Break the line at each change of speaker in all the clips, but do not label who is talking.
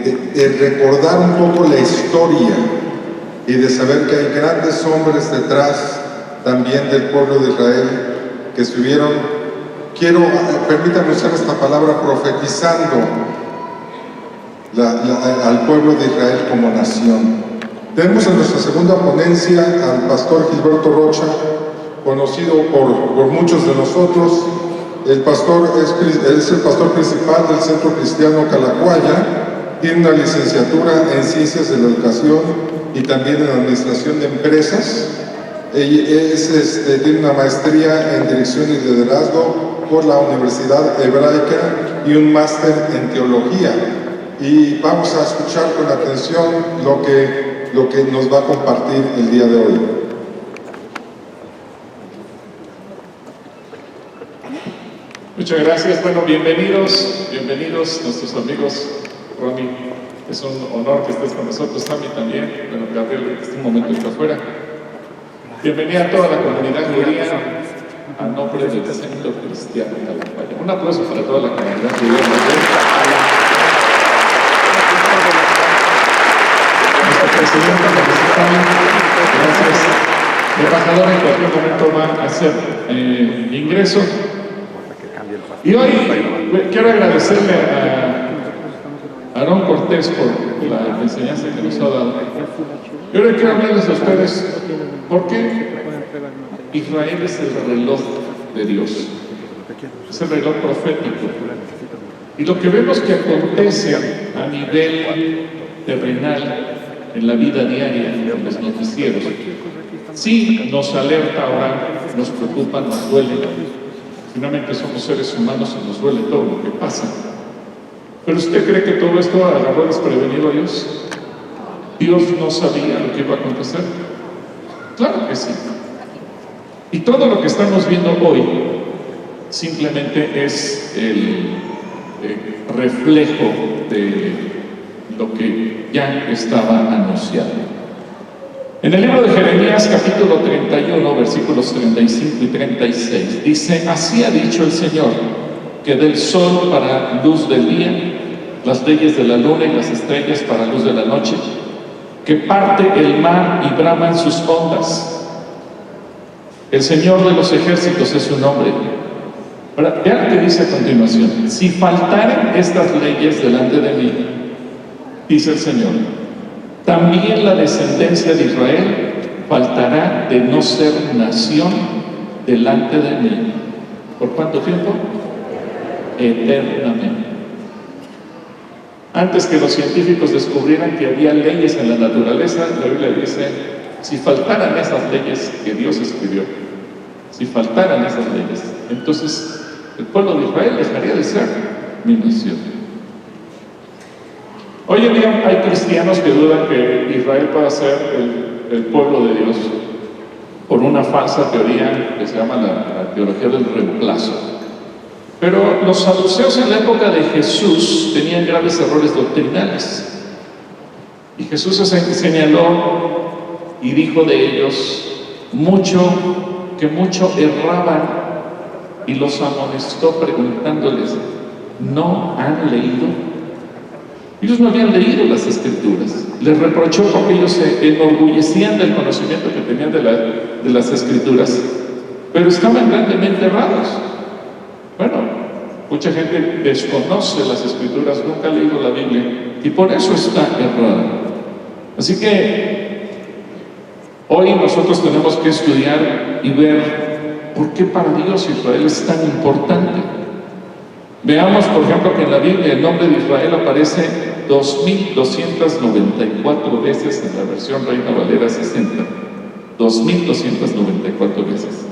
de recordar un poco la historia y de saber que hay grandes hombres detrás también del pueblo de Israel que estuvieron, permítanme usar esta palabra, profetizando al pueblo de Israel como nación. Tenemos en nuestra segunda ponencia al pastor Gilberto Rocha, conocido por muchos de nosotros. El pastor es el pastor principal del Centro Cristiano Calacuaya, tiene una licenciatura en Ciencias de la Educación y también en Administración de Empresas. Tiene una maestría en Dirección y Liderazgo por la Universidad Hebraica y un máster en Teología. Y vamos a escuchar con atención lo que nos va a compartir el día de hoy.
Muchas gracias. Bueno, bienvenidos nuestros amigos. Romy, es un honor que estés con nosotros. Tami también. Bueno, Gabriel, en este momento está afuera. Bienvenida a toda la comunidad judía a nombre del Centro Cristiano Calacuaya. Un aplauso para toda la comunidad judía. Nuestra presidenta municipal, gracias. El embajador en cualquier momento va a hacer ingreso. Y hoy quiero agradecerle a Aarón Cortés por la enseñanza que nos ha dado. Y ahora quiero hablarles a ustedes por qué Israel es el reloj de Dios. Es el reloj profético. Y lo que vemos que acontece a nivel terrenal en la vida diaria, en los noticieros, sí nos alerta ahora, nos preocupa, nos duele. Finalmente somos seres humanos y nos duele todo lo que pasa. ¿Pero usted cree que todo esto agarró desprevenido a Dios? ¿Dios no sabía lo que iba a acontecer? Claro que sí. Y todo lo que estamos viendo hoy simplemente es el reflejo de lo que ya estaba anunciado. En el libro de Jeremías, capítulo 31, versículos 35 y 36, dice: así ha dicho el Señor, que del sol para luz del día, las leyes de la luna y las estrellas para luz de la noche, que parte el mar y braman sus ondas. El Señor de los ejércitos es su nombre. Ahora, vean lo que dice a continuación: si faltaren estas leyes delante de mí, dice el Señor, también la descendencia de Israel faltará de no ser nación delante de mí. ¿Por cuánto tiempo? Eternamente. Antes que los científicos descubrieran que había leyes en la naturaleza, la Biblia dice: si faltaran esas leyes que Dios escribió, si faltaran esas leyes, entonces el pueblo de Israel dejaría de ser mi nación. Hoy en día hay cristianos que dudan que Israel pueda ser el pueblo de Dios por una falsa teoría que se llama la teología del reemplazo. Pero los saduceos en la época de Jesús tenían graves errores doctrinales. Y Jesús señaló y dijo de ellos que mucho erraban, y los amonestó preguntándoles: ¿no han leído? Ellos no habían leído las Escrituras. Les reprochó porque ellos se enorgullecían del conocimiento que tenían de las Escrituras, pero estaban grandemente errados. Bueno, mucha gente desconoce las Escrituras, nunca ha leído la Biblia, y por eso está errada. Así que hoy nosotros tenemos que estudiar y ver por qué para Dios Israel es tan importante. Veamos, por ejemplo, que en la Biblia el nombre de Israel aparece 2.294 veces en la versión Reina Valera 60. 2.294 veces.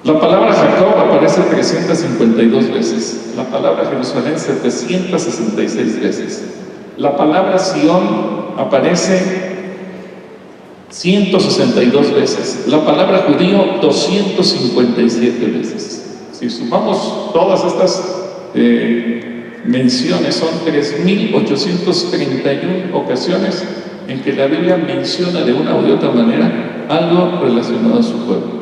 La palabra Jacob aparece 352 veces. La palabra Jerusalén 766 veces. La palabra Sión aparece 162 veces. La palabra judío 257 veces. Si sumamos todas estas menciones, son 3.831 ocasiones en que la Biblia menciona de una u de otra manera algo relacionado a su pueblo.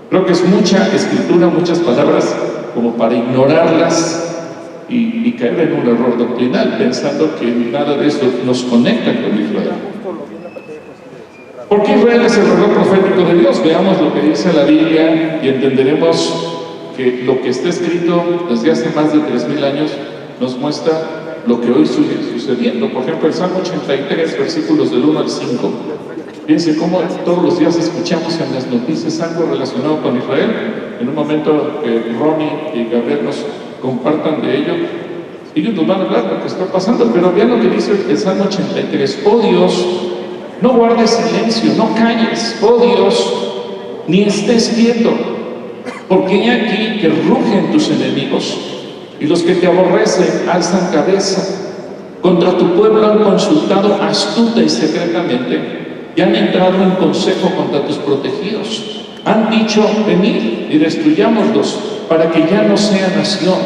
Creo que es mucha escritura, muchas palabras como para ignorarlas y caer en un error doctrinal, pensando que nada de esto nos conecta con Israel. ¿Por qué Israel es el reloj profético de Dios? Veamos lo que dice la Biblia y entenderemos que lo que está escrito desde hace más de 3000 años nos muestra lo que hoy sigue sucediendo. Por ejemplo, el Salmo 83, versículos del 1 al 5. Fíjense cómo todos los días escuchamos en las noticias algo relacionado con Israel. En un momento que Ronnie y Gabriel nos compartan de ello, ellos nos van a hablar de lo que está pasando, pero vean lo que dice el Salmo 83. Oh Dios, no guardes silencio, no calles, oh Dios, ni estés quieto, porque he aquí que rugen tus enemigos, y los que te aborrecen alzan cabeza. Contra tu pueblo han consultado astuta y secretamente, y han entrado en consejo contra tus protegidos. Han dicho, venid y destruyámoslos, para que ya no sea nación,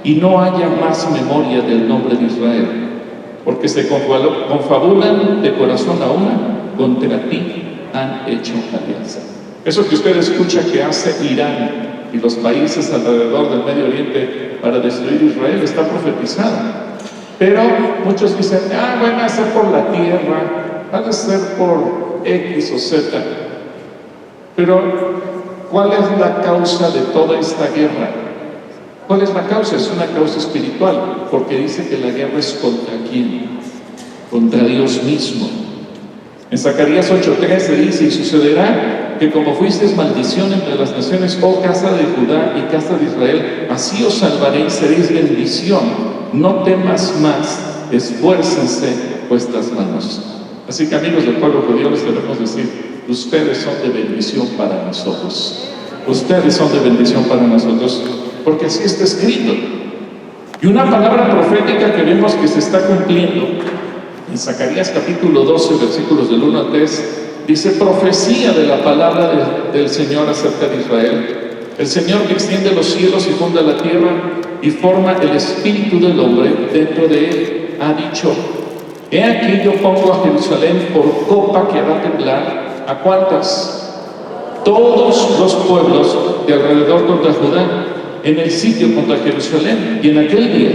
y no haya más memoria del nombre de Israel. Porque se confabulan de corazón a una, contra ti han hecho alianza. Eso que usted escucha que hace Irán y los países alrededor del Medio Oriente para destruir Israel está profetizado. Pero muchos dicen, bueno, va a ser por la tierra, va a ser por X o Z. Pero, ¿cuál es la causa de toda esta guerra? ¿Cuál es la causa? Es una causa espiritual, porque dice que la guerra es contra quién, contra Dios mismo. En Zacarías 8:13 dice, y sucederá que como fuisteis maldición entre las naciones, oh casa de Judá y casa de Israel, así os salvaré y seréis bendición. No temas más, esfuércense vuestras manos. Así que amigos del pueblo judío les debemos decir, ustedes son de bendición para nosotros. Ustedes son de bendición para nosotros, porque así está escrito. Y una palabra profética que vemos que se está cumpliendo en Zacarías capítulo 12, versículos del 1 al 3, dice profecía de la palabra del Señor acerca de Israel. El Señor que extiende los cielos y funda la tierra y forma el espíritu del hombre dentro de él, ha dicho, he aquí yo pongo a Jerusalén por copa que hará temblar. ¿A cuántas? Todos los pueblos de alrededor contra Judá, en el sitio contra Jerusalén. Y en aquel día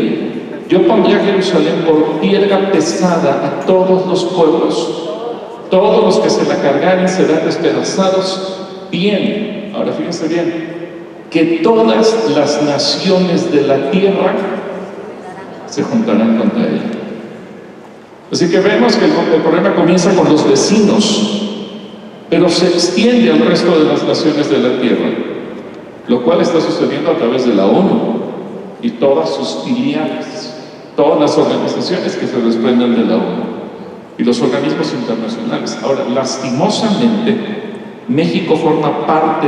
yo pondré a Jerusalén por piedra pesada a todos los pueblos. Todos los que se la cargaren serán despedazados. Bien, ahora fíjense bien, que todas las naciones de la tierra se juntarán contra ella. Así que vemos que el problema comienza con los vecinos, pero se extiende al resto de las naciones de la tierra, lo cual está sucediendo a través de la ONU y todas sus filiales, todas las organizaciones que se desprenden de la ONU y los organismos internacionales. Ahora, lastimosamente, México forma parte,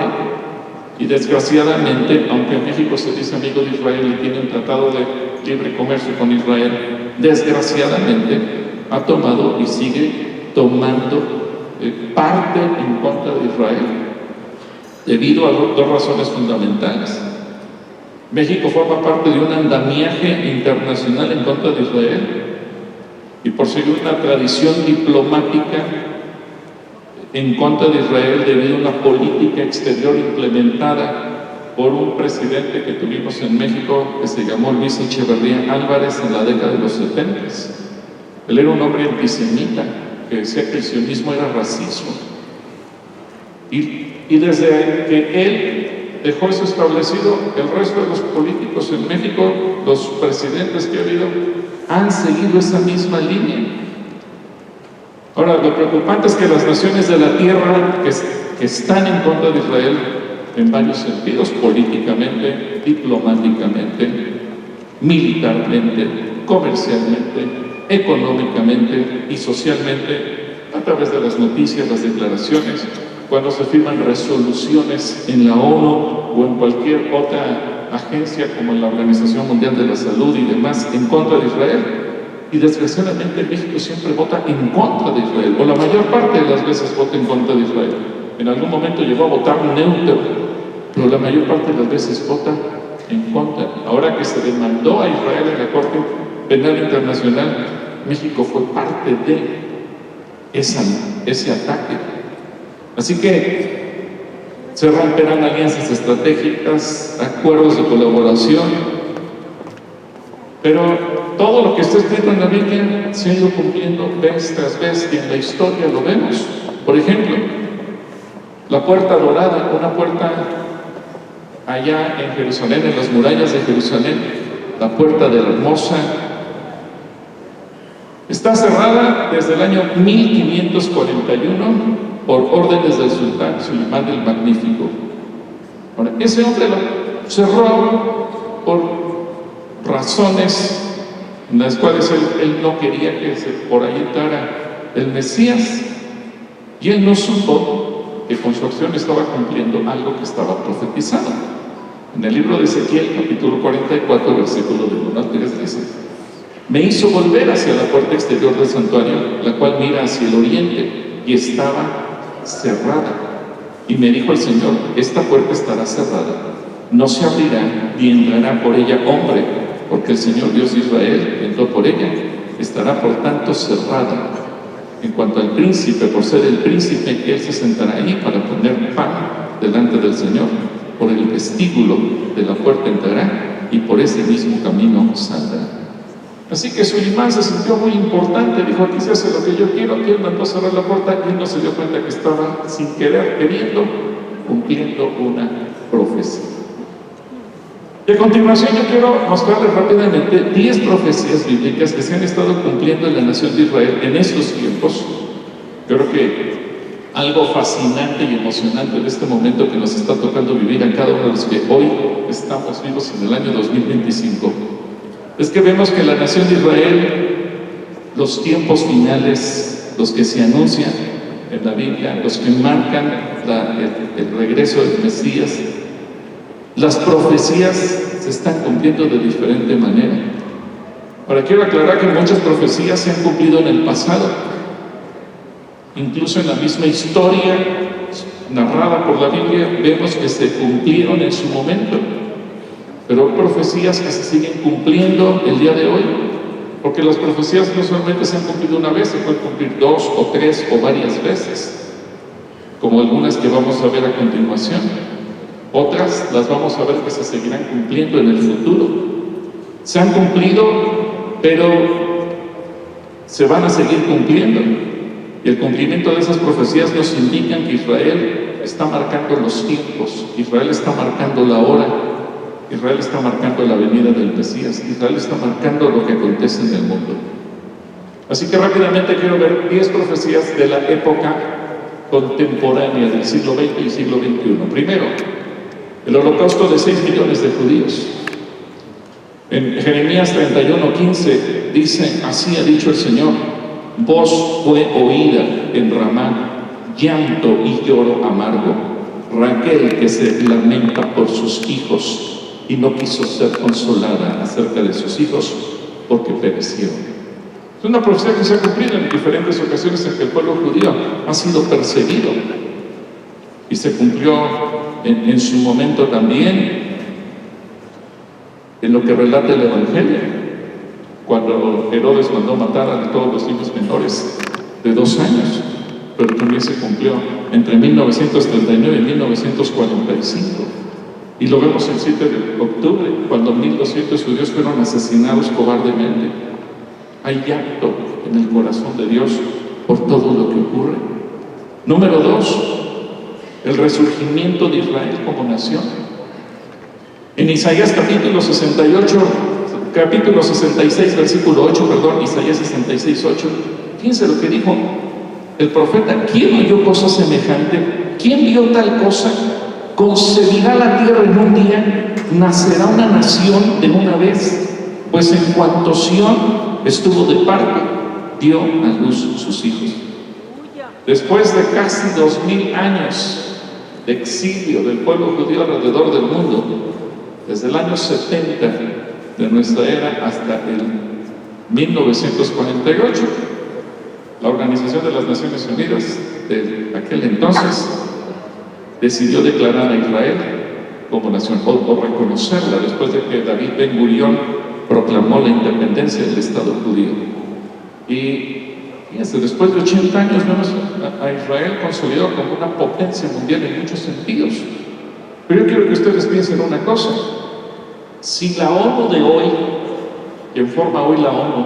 y desgraciadamente, aunque México se dice amigo de Israel y tiene un tratado de libre comercio con Israel, desgraciadamente ha tomado y sigue tomando parte en contra de Israel, debido a dos razones fundamentales. México forma parte de un andamiaje internacional en contra de Israel y por seguir una tradición diplomática en contra de Israel debido a una política exterior implementada por un presidente que tuvimos en México que se llamó Luis Echeverría Álvarez en la década de los 70. Él era un hombre antisemita que decía que el sionismo era racismo. Y desde que él dejó eso establecido, el resto de los políticos en México, los presidentes que ha habido, han seguido esa misma línea. Ahora, lo preocupante es que las naciones de la tierra que están en contra de Israel, en varios sentidos, políticamente, diplomáticamente, militarmente, comercialmente, económicamente y socialmente, a través de las noticias, las declaraciones, cuando se firman resoluciones en la ONU o en cualquier otra agencia como en la Organización Mundial de la Salud y demás, en contra de Israel. Y desgraciadamente México siempre vota en contra de Israel, o la mayor parte de las veces vota en contra de Israel. En algún momento llegó a votar neutro, pero la mayor parte de las veces vota en contra. Ahora que se demandó a Israel en la Corte Penal Internacional, México fue parte de ese ataque. Así que se romperán alianzas estratégicas, acuerdos de colaboración, Pero todo lo que está escrito en la Biblia se ha ido cumpliendo vez tras vez y en la historia lo vemos. Por ejemplo, la puerta dorada, una puerta allá en Jerusalén, en las murallas de Jerusalén, la puerta de la hermosa, está cerrada desde el año 1541 por órdenes del sultán Sulimán el Magnífico. Ahora, ese hombre lo cerró por razones en las cuales él no quería que por ahí entrara el Mesías, y él no supo que con su acción estaba cumpliendo algo que estaba profetizado. En el libro de Ezequiel, capítulo 44, versículo del 1 al 3, dice: me hizo volver hacia la puerta exterior del santuario, la cual mira hacia el oriente, y estaba cerrada. Y me dijo el Señor: esta puerta estará cerrada, no se abrirá, ni entrará por ella hombre, porque el Señor Dios de Israel entró por ella, estará por tanto cerrada. En cuanto al príncipe, por ser el príncipe, él se sentará ahí para poner pan delante del Señor. Por el vestíbulo de la puerta entrará, y por ese mismo camino saldrá. Así que Sulimán se sintió muy importante, dijo: aquí se hace lo que yo quiero. Aquí él mandó cerrar la puerta y él no se dio cuenta que estaba, sin querer, queriendo, cumpliendo una profecía. Y a continuación yo quiero mostrarles rápidamente 10 profecías bíblicas que se han estado cumpliendo en la nación de Israel en estos tiempos. Creo que algo fascinante y emocionante en este momento que nos está tocando vivir a cada uno de los que hoy estamos vivos en el año 2025, es que vemos que la nación de Israel, los tiempos finales, los que se anuncian en la Biblia, los que marcan el regreso del Mesías, las profecías se están cumpliendo de diferente manera. Ahora quiero aclarar que muchas profecías se han cumplido en el pasado, incluso en la misma historia narrada por la Biblia vemos que se cumplieron en su momento, pero hay profecías que se siguen cumpliendo el día de hoy, porque las profecías no solamente se han cumplido una vez, se pueden cumplir 2 o 3 o varias veces, como algunas que vamos a ver a continuación. Otras las vamos a ver que se seguirán cumpliendo en el futuro. Se han cumplido, pero se van a seguir cumpliendo. Y el cumplimiento de esas profecías nos indican que Israel está marcando los tiempos, Israel está marcando la hora, Israel está marcando la venida del Mesías, Israel está marcando lo que acontece en el mundo. Así que rápidamente quiero ver 10 profecías de la época contemporánea del siglo XX y siglo XXI. Primero, el holocausto de 6 millones de judíos. En Jeremías 31:15 dice: así ha dicho el Señor, voz fue oída en Ramá, llanto y lloro amargo, Raquel que se lamenta por sus hijos y no quiso ser consolada acerca de sus hijos porque perecieron. Es una profecía que se ha cumplido en diferentes ocasiones en que el pueblo judío ha sido perseguido, y se cumplió en su momento también en lo que relata el Evangelio, cuando Herodes mandó matar a todos los niños menores de 2 años, pero también se cumplió entre 1939 y 1945. Y lo vemos el 7 de octubre, cuando 1,200 judíos fueron asesinados cobardemente. Hay llanto en el corazón de Dios por todo lo que ocurre. Número 2, el resurgimiento de Israel como nación. En Isaías capítulo 66, versículo 8, Isaías 66, 8, fíjense lo que dijo el profeta: ¿quién oyó cosa semejante? ¿Quién vio tal cosa? Concebirá la tierra en un día, nacerá una nación de una vez, pues en cuanto Sión estuvo de parto, dio a luz sus hijos. Después de casi 2000 años de exilio del pueblo judío alrededor del mundo, desde el año 70 de nuestra era hasta el 1948, la Organización de las Naciones Unidas de aquel entonces decidió declarar a Israel como nación, o reconocerla, después de que David Ben Gurión proclamó la independencia del Estado judío. Y fíjense, después de 80 años vemos a Israel consolidado como una potencia mundial en muchos sentidos. Pero yo quiero que ustedes piensen una cosa: si la ONU de hoy quien forma hoy la ONU,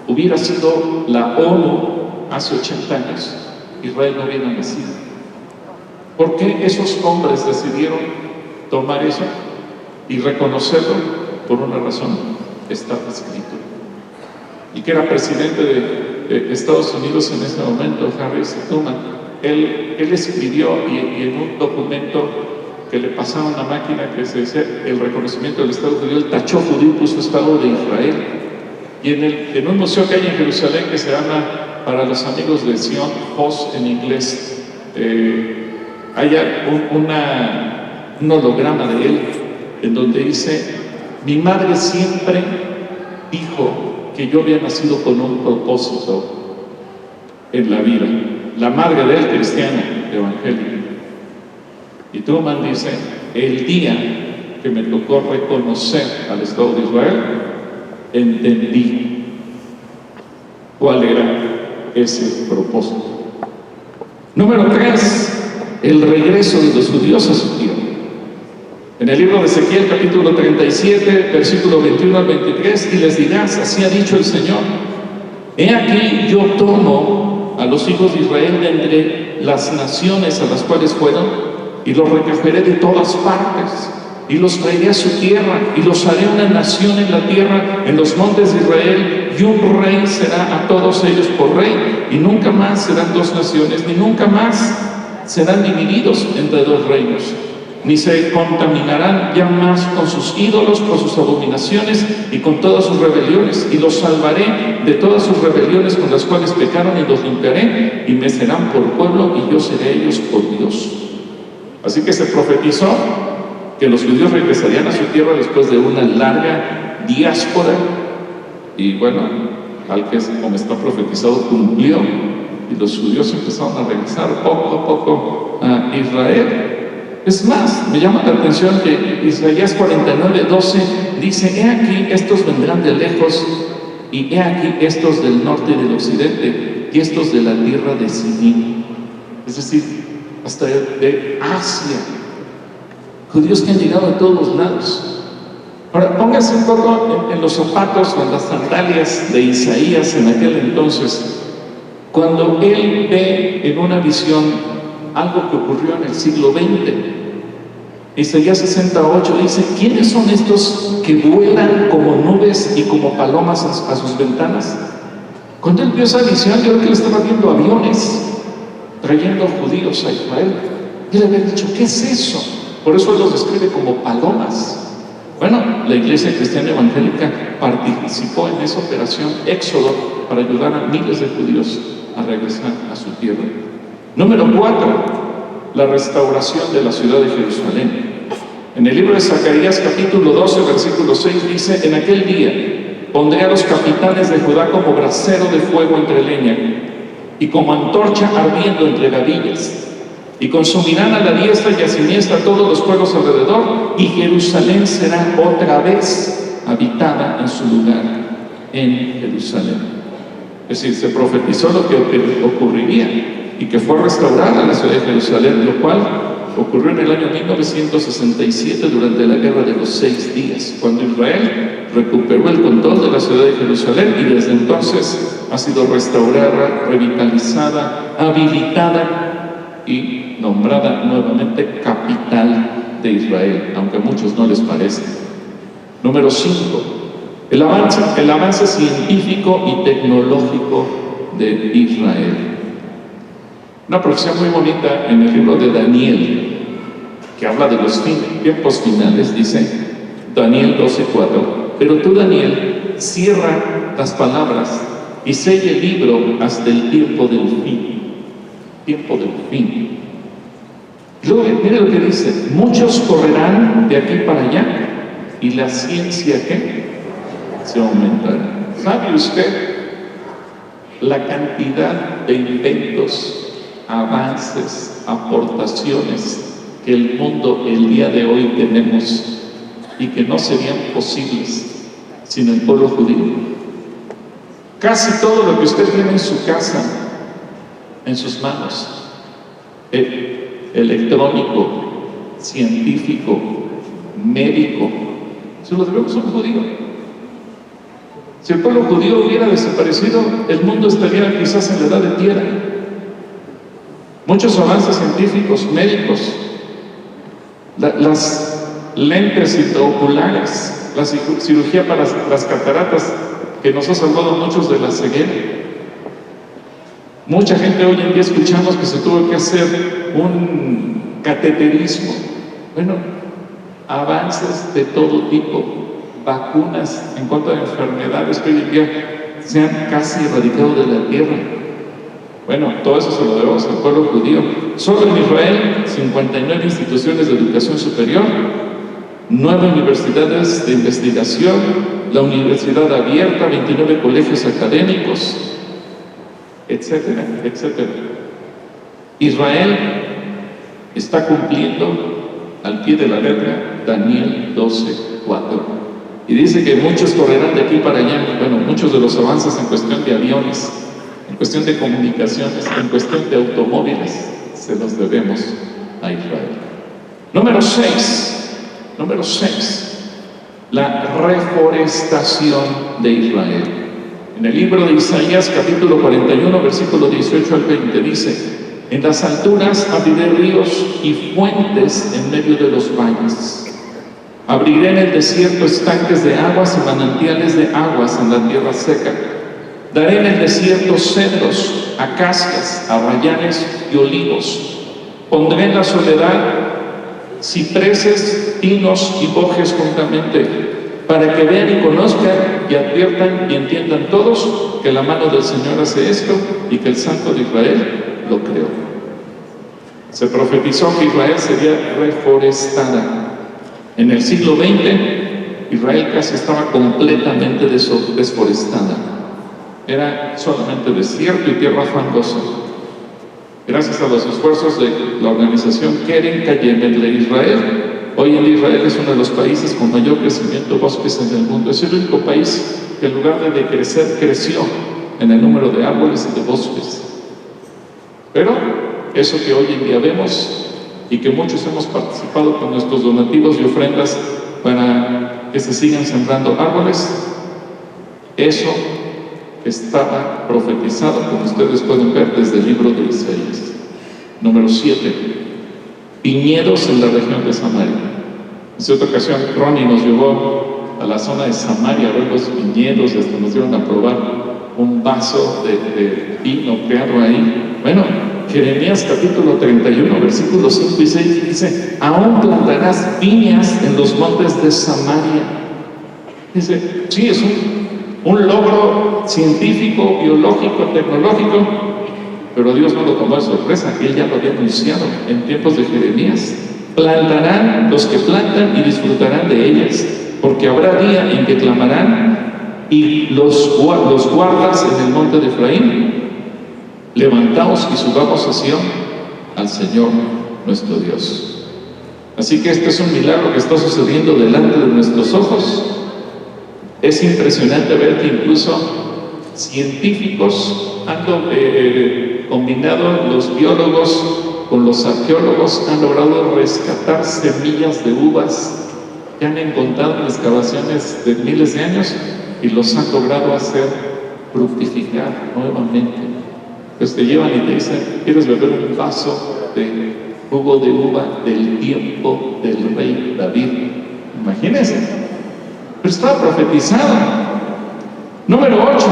hubiera sido la ONU hace 80 años, Israel no hubiera nacido. ¿Por qué esos hombres decidieron tomar eso y reconocerlo? Por una razón, está escrito. Y que era presidente de Estados Unidos en ese momento, Harry S. Truman, él escribió y en un documento que le pasaron a una máquina que se decía el reconocimiento del Estado judío, él tachó judío y puso Estado de Israel. Y en un museo que hay en Jerusalén que se llama, para los amigos de Sion, Hos en inglés, hay un holograma de él en donde dice: mi madre siempre dijo que yo había nacido con un propósito en la vida. La madre de él, cristiana, evangélica. Y Truman dice: el día que me tocó reconocer al Estado de Israel, entendí cuál era ese propósito. Número 3, el regreso de los judíos a su tierra. En el libro de Ezequiel, capítulo 37, versículo 21 al 23, y les dirás: así ha dicho el Señor, he aquí yo tomo a los hijos de Israel de entre las naciones a las cuales fueron, y los recogeré de todas partes, y los traeré a su tierra, y los haré una nación en la tierra, en los montes de Israel, y un rey será a todos ellos por rey, y nunca más serán dos naciones, ni nunca más serán divididos entre dos reinos, ni se contaminarán ya más con sus ídolos, con sus abominaciones y con todas sus rebeliones, y los salvaré de todas sus rebeliones con las cuales pecaron, y los limpiaré, y me serán por pueblo, y yo seré ellos por Dios. Así que se profetizó que los judíos regresarían a su tierra después de una larga diáspora, y bueno, tal que como está profetizado cumplió, y los judíos empezaron a regresar poco a poco a Israel. Es más, me llama la atención que Isaías 49:12 dice: he aquí estos vendrán de lejos, y he aquí estos del norte y del occidente, y estos de la tierra de Sinim, es decir, hasta de Asia, judíos que han llegado de todos los lados. Ahora, póngase un poco en los zapatos o en las sandalias de Isaías en aquel entonces, cuando él ve en una visión algo que ocurrió en el siglo XX. Isaías 68 dice: ¿quiénes son estos que vuelan como nubes y como palomas a sus ventanas? Cuando él vio esa visión, yo creo que él estaba viendo aviones trayendo judíos a Israel. Y le había dicho: ¿qué es eso? Por eso él los describe como palomas. Bueno, la Iglesia Cristiana Evangélica participó en esa operación Éxodo para ayudar a miles de judíos a regresar a su tierra. Número 4, la restauración de la ciudad de Jerusalén. En el libro de Zacarías, capítulo 12, versículo 6, dice: en aquel día pondré a los capitanes de Judá como brasero de fuego entre leña, y como antorcha ardiendo entre gavillas, y consumirán a la diestra y a siniestra todos los pueblos alrededor, y Jerusalén será otra vez habitada en su lugar, en Jerusalén. Es decir, se profetizó lo que ocurriría, y que fue restaurada la ciudad de Jerusalén, lo cual ocurrió en el año 1967 durante la Guerra de los 6 días, cuando Israel recuperó el control de la ciudad de Jerusalén, y desde entonces ha sido restaurada, revitalizada, habilitada y nombrada nuevamente capital de Israel, aunque a muchos no les parece. Número 5, el avance científico y tecnológico de Israel. Una profecía muy bonita en el libro de Daniel, que habla de los tiempos finales, dice Daniel 12:4: pero tú, Daniel, cierra las palabras y sella el libro hasta el tiempo del fin. Tiempo del fin. Y luego, mire lo que dice: muchos correrán de aquí para allá, y la ciencia, ¿qué? Se aumentará. ¿Sabe usted la cantidad de inventos, avances, aportaciones que el mundo el día de hoy tenemos y que no serían posibles sin el pueblo judío? Casi todo lo que usted tiene en su casa, en sus manos, electrónico, científico, médico, se lo debemos a un judío. Si el pueblo judío hubiera desaparecido, el mundo estaría quizás en la edad de piedra. Muchos avances científicos, médicos, las lentes intraoculares, la cirugía para las cataratas, que nos ha salvado a muchos de la ceguera. Mucha gente hoy en día escuchamos que se tuvo que hacer un cateterismo. Bueno, avances de todo tipo, vacunas en contra de enfermedades que hoy en día se han casi erradicado de la tierra. Bueno, todo eso se lo debemos al pueblo judío. Solo en Israel, 59 instituciones de educación superior, 9 universidades de investigación, la universidad abierta, 29 colegios académicos, etcétera, etcétera. Israel está cumpliendo al pie de la letra Daniel 12:4. Y dice que muchos correrán de aquí para allá. Bueno, muchos de los avances en cuestión de aviones, en cuestión de comunicaciones, en cuestión de automóviles, se los debemos a Israel. Número 6. La reforestación de Israel. En el libro de Isaías, capítulo 41, versículo 18 al 20, dice: en las alturas abriré ríos y fuentes en medio de los valles. Abriré en el desierto estanques de aguas y manantiales de aguas en la tierra seca. Daré en el desierto cedros, acacias, arrayanes y olivos. Pondré en la soledad cipreses, pinos y bojes juntamente, para que vean y conozcan y adviertan y entiendan todos que la mano del Señor hace esto y que el Santo de Israel lo creó. Se profetizó que Israel sería reforestada. En el siglo XX, Israel casi estaba completamente desforestada. Era solamente desierto y tierra fangosa. Gracias a los esfuerzos de la organización Keren Kayemet de Israel, hoy en día Israel es uno de los países con mayor crecimiento de bosques en el mundo. Es el único país que en lugar de decrecer, creció en el número de árboles y de bosques. Pero eso que hoy en día vemos y que muchos hemos participado con nuestros donativos y ofrendas para que se sigan sembrando árboles, eso estaba profetizado, como ustedes pueden ver desde el libro de Isaías. Número 7. Viñedos en la región de Samaria. En cierta ocasión, Ronnie nos llevó a la zona de Samaria a ver los viñedos y hasta nos dieron a probar un vaso de vino creado ahí. Bueno, Jeremías capítulo 31, versículos 5 y 6 dice: aún plantarás viñas en los montes de Samaria. Dice, sí, es un logro científico, biológico, tecnológico, pero Dios no lo tomó de sorpresa, Él ya lo había anunciado en tiempos de Jeremías. Plantarán los que plantan y disfrutarán de ellas, porque habrá día en que clamarán y los guardas en el monte de Efraín: levantaos y subamos a Sión, al Señor nuestro Dios. Así que este es un milagro que está sucediendo delante de nuestros ojos. Es impresionante ver que incluso científicos han combinado, los biólogos con los arqueólogos han logrado rescatar semillas de uvas que han encontrado en excavaciones de miles de años y los han logrado hacer fructificar nuevamente. Pues te llevan y te dicen: ¿quieres beber un vaso de jugo de uva del tiempo del rey David? Imagínense. Pero estaba profetizado. Número 8.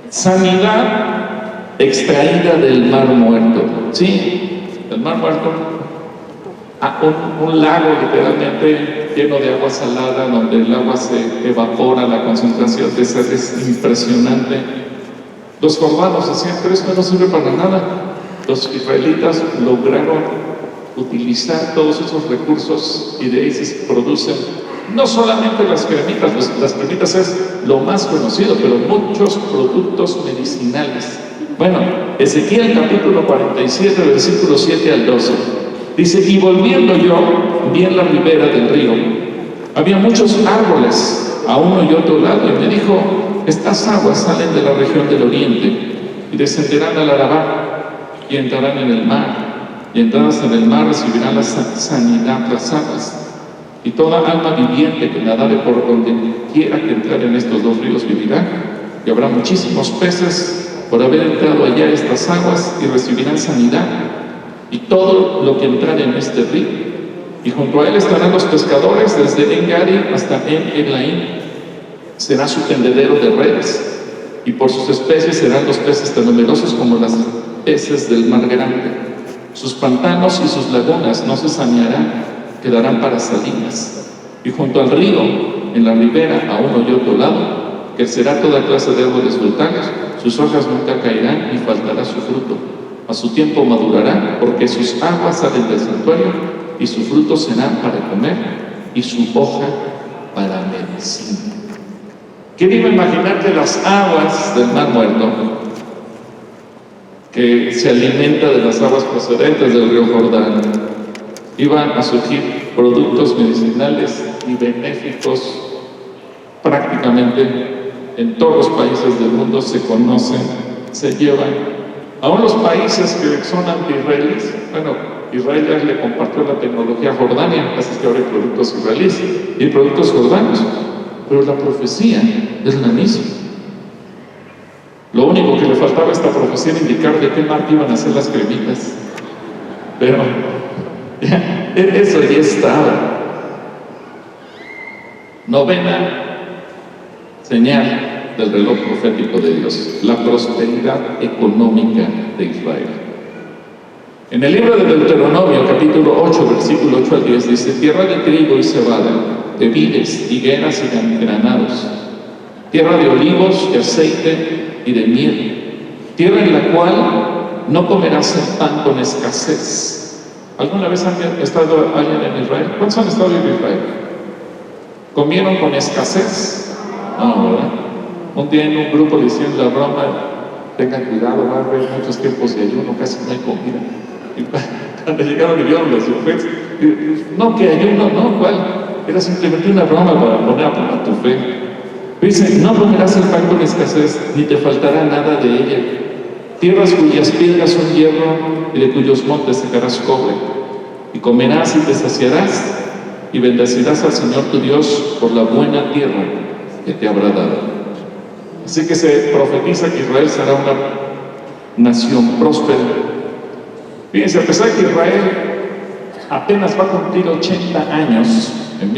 Sanidad extraída del Mar Muerto. Sí, el Mar Muerto, un lago literalmente lleno de agua salada, donde el agua se evapora, la concentración de sal es impresionante. Los jordanos decían: pero esto no sirve para nada. Los israelitas lograron utilizar todos esos recursos y de ahí se producen no solamente las cremitas. Las cremitas es lo más conocido, pero muchos productos medicinales. Bueno, Ezequiel capítulo 47, versículos 7 al 12 dice: y volviendo yo, vi en la ribera del río había muchos árboles a uno y otro lado, y me dijo: estas aguas salen de la región del oriente y descenderán al Arabá y entrarán en el mar, y entradas en el mar recibirán la sanidad las aguas. y toda alma viviente que nadare por donde quiera que entrar en estos dos ríos vivirá, y habrá muchísimos peces por haber entrado allá a estas aguas, y recibirán sanidad, y todo lo que entrar en este río, y junto a él estarán los pescadores desde En-Gadi hasta En-Eglaim, será su tendedero de redes, y por sus especies serán los peces tan numerosos como las peces del mar grande. Sus pantanos y sus lagunas no se sanearán, quedarán para salinas. Y junto al río, en la ribera, a uno y otro lado, crecerá toda clase de árboles frutales, sus hojas nunca caerán, ni faltará su fruto. A su tiempo madurará, porque sus aguas salen del santuario, y su fruto será para comer, y su hoja para medicina. ¿Quién iba a imaginar que las aguas del Mar Muerto, que se alimenta de las aguas procedentes del río Jordán, iban a surgir productos medicinales y benéficos? Prácticamente en todos los países del mundo se conocen, se llevan. Aún los países que son anti-israelíes, bueno, Israel ya le compartió la tecnología a Jordania, así que ahora hay productos israelíes y productos jordanos, pero la profecía es la misma. Lo único que le faltaba a esta profecía era indicar de qué marca iban a ser las cremitas, pero eso ya estaba. Novena señal del reloj profético de Dios: la prosperidad económica de Israel. En el libro de Deuteronomio, capítulo 8, versículo 8 al 10, dice: tierra de trigo y cebada, de vides, higueras y granados, tierra de olivos, de aceite y de miel, tierra en la cual no comerás el pan con escasez. ¿Alguna vez han estado alguien en Israel? ¿Cuántos han estado en Israel? ¿Comieron con escasez? No, ¿verdad? Un día en un grupo le hicieron la broma: tengan cuidado, va a haber muchos tiempos de ayuno, casi no hay comida. Y cuando llegaron y vieron las ofrendas, no, que ayuno, no, ¿cuál? Era simplemente una broma para poner a prueba tu fe. Dice: no comerás el pan con escasez, ni te faltará nada de ella. Tierras cuyas piedras son hierro, y de cuyos montes sacarás cobre. Y comerás y te saciarás, y bendecirás al Señor tu Dios por la buena tierra que te habrá dado. Así que se profetiza que Israel será una nación próspera. Fíjense, a pesar de que Israel apenas va a cumplir 80 años, en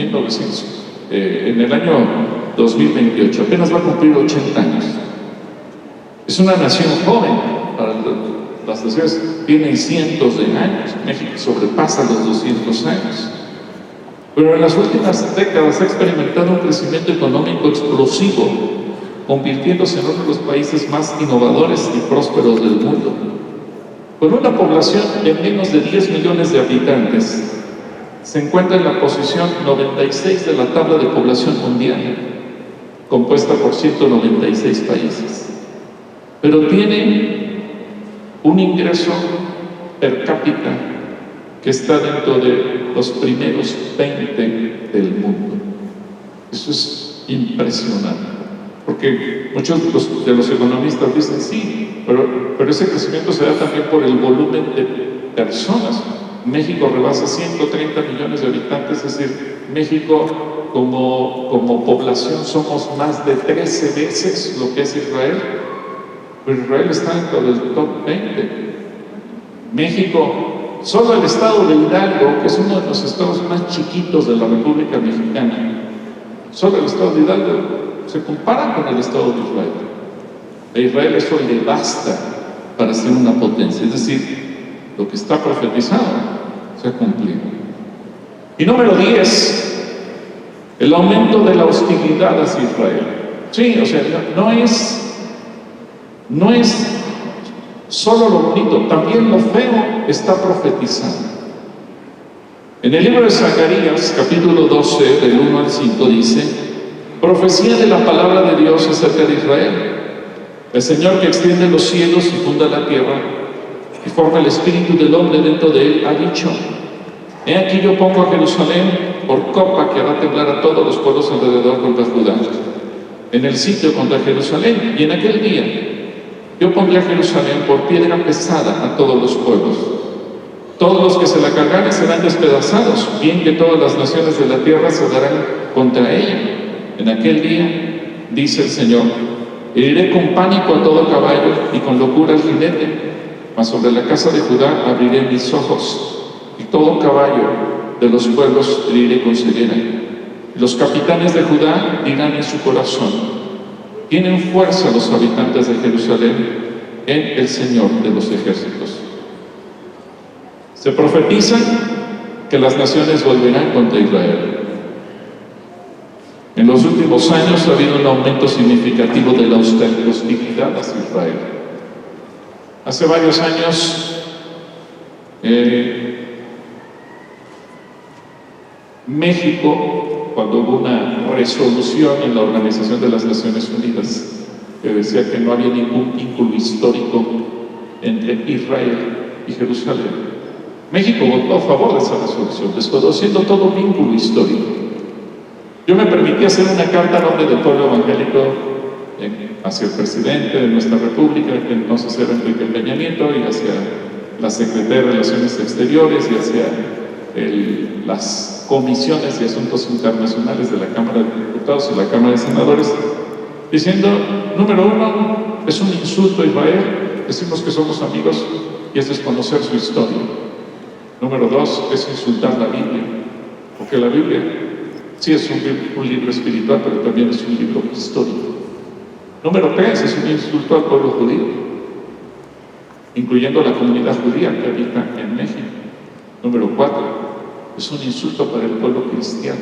el año 2028, apenas va a cumplir 80 años. Es una nación joven. Para las naciones tienen cientos de años. México sobrepasa los 200 años. Pero en las últimas décadas ha experimentado un crecimiento económico explosivo, convirtiéndose en uno de los países más innovadores y prósperos del mundo. Con una población de menos de 10 millones de habitantes, se encuentra en la posición 96 de la tabla de población mundial, compuesta por 196 países. Pero tiene un ingreso per cápita que está dentro de los primeros 20 del mundo. Eso es impresionante, porque muchos de los economistas dicen sí, pero ese crecimiento se da también por el volumen de personas. México rebasa 130 millones de habitantes, es decir, México como población somos más de 13 veces lo que es Israel, pero Israel está dentro del top 20. México, solo el estado de Hidalgo, que es uno de los estados más chiquitos de la República Mexicana, solo el estado de Hidalgo se compara con el estado de Israel. A Israel eso le basta para ser una potencia, es decir, lo que está profetizado se ha cumplido. Y número 10, el aumento de la hostilidad hacia Israel. Sí, o sea, no es solo lo bonito, también lo feo está profetizado. En el libro de Zacarías, capítulo 12, del 1 al 5, dice: profecía de la palabra de Dios acerca de Israel. El Señor que extiende los cielos y funda la tierra y forma el espíritu del hombre dentro de él, ha dicho: he aquí yo pongo a Jerusalén por copa que hará temblar a todos los pueblos alrededor contra Judá, en el sitio contra Jerusalén, y en aquel día yo pondré a Jerusalén por piedra pesada a todos los pueblos. Todos los que se la cargaren serán despedazados, bien que todas las naciones de la tierra se darán contra ella. En aquel día, dice el Señor, heriré con pánico a todo caballo y con locura al jinete, mas sobre la casa de Judá abriré mis ojos, y todo caballo de los pueblos heriré con ceguera. Los capitanes de Judá dirán en su corazón, tienen fuerza los habitantes de Jerusalén en el Señor de los ejércitos. Se profetiza que las naciones volverán contra Israel. En los últimos años ha habido un aumento significativo de la hostilidad hacia Israel. Hace varios años, México, cuando hubo una resolución en la Organización de las Naciones Unidas que decía que no había ningún vínculo histórico entre Israel y Jerusalén, México votó a favor de esa resolución, desconociendo todo vínculo histórico. Yo me permití hacer una carta a nombre del pueblo evangélico hacia el presidente de nuestra república, que entonces era Enrique Peña Nieto, y hacia la Secretaría de Relaciones Exteriores y hacia las comisiones de asuntos internacionales de la Cámara de Diputados y la Cámara de Senadores, diciendo, número uno, es un insulto a Israel, decimos que somos amigos y es desconocer su historia. Número dos, es insultar la Biblia, porque la Biblia sí es un libro espiritual, pero también es un libro histórico. Número tres, es un insulto al pueblo judío, incluyendo la comunidad judía que habita en México. Número cuatro, es un insulto para el pueblo cristiano,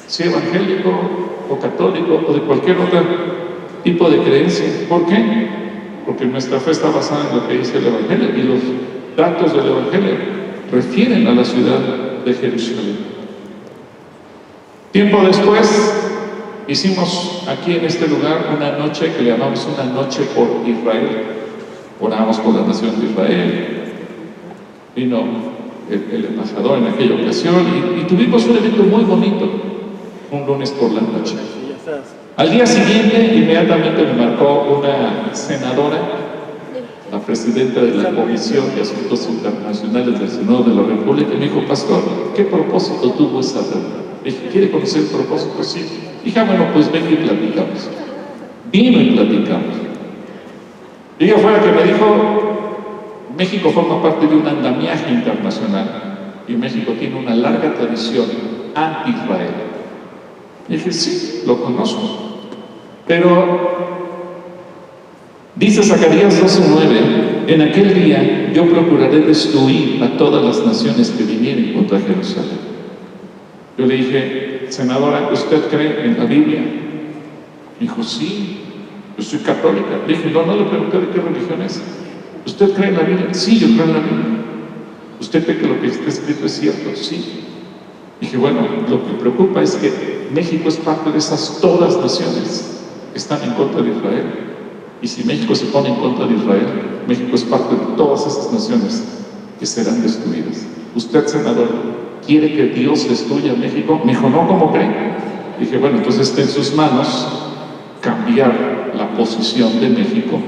sea evangélico o católico o de cualquier otro tipo de creencia. ¿Por qué? Porque nuestra fe está basada en lo que dice el Evangelio, y los datos del Evangelio refieren a la ciudad de Jerusalén. Tiempo después, hicimos aquí en este lugar una noche que le llamamos una noche por Israel. Oramos por la nación de Israel. Vino el embajador en aquella ocasión y tuvimos un evento muy bonito, un lunes por la noche. Al día siguiente, inmediatamente me marcó una senadora, la presidenta de la Comisión de Asuntos Internacionales del Senado de la República, y me dijo, pastor, ¿qué propósito tuvo esa reunión? Le dije, ¿quiere conocer el propósito? Sí. Dije, bueno, pues venga y platicamos. Vino y platicamos. Y ella fue la que me dijo, México forma parte de un andamiaje internacional y México tiene una larga tradición anti-Israel. Y dije, sí, lo conozco. Pero dice Zacarías 12:9, en aquel día yo procuraré destruir a todas las naciones que vinieren contra Jerusalén. Yo le dije, senadora, ¿usted cree en la Biblia? Me dijo, sí, yo soy católica. Le dije, no le pregunté de qué religión es. ¿Usted cree en la Biblia? Sí, yo creo en la Biblia. ¿Usted cree que lo que está escrito es cierto? Sí. Dije, bueno, lo que preocupa es que México es parte de esas todas naciones que están en contra de Israel. Y si México se pone en contra de Israel, México es parte de todas esas naciones que serán destruidas. ¿Usted, senador, quiere que Dios destruya a México? Me dijo, no, ¿cómo cree? Dije, bueno, entonces está en sus manos cambiar la posición de México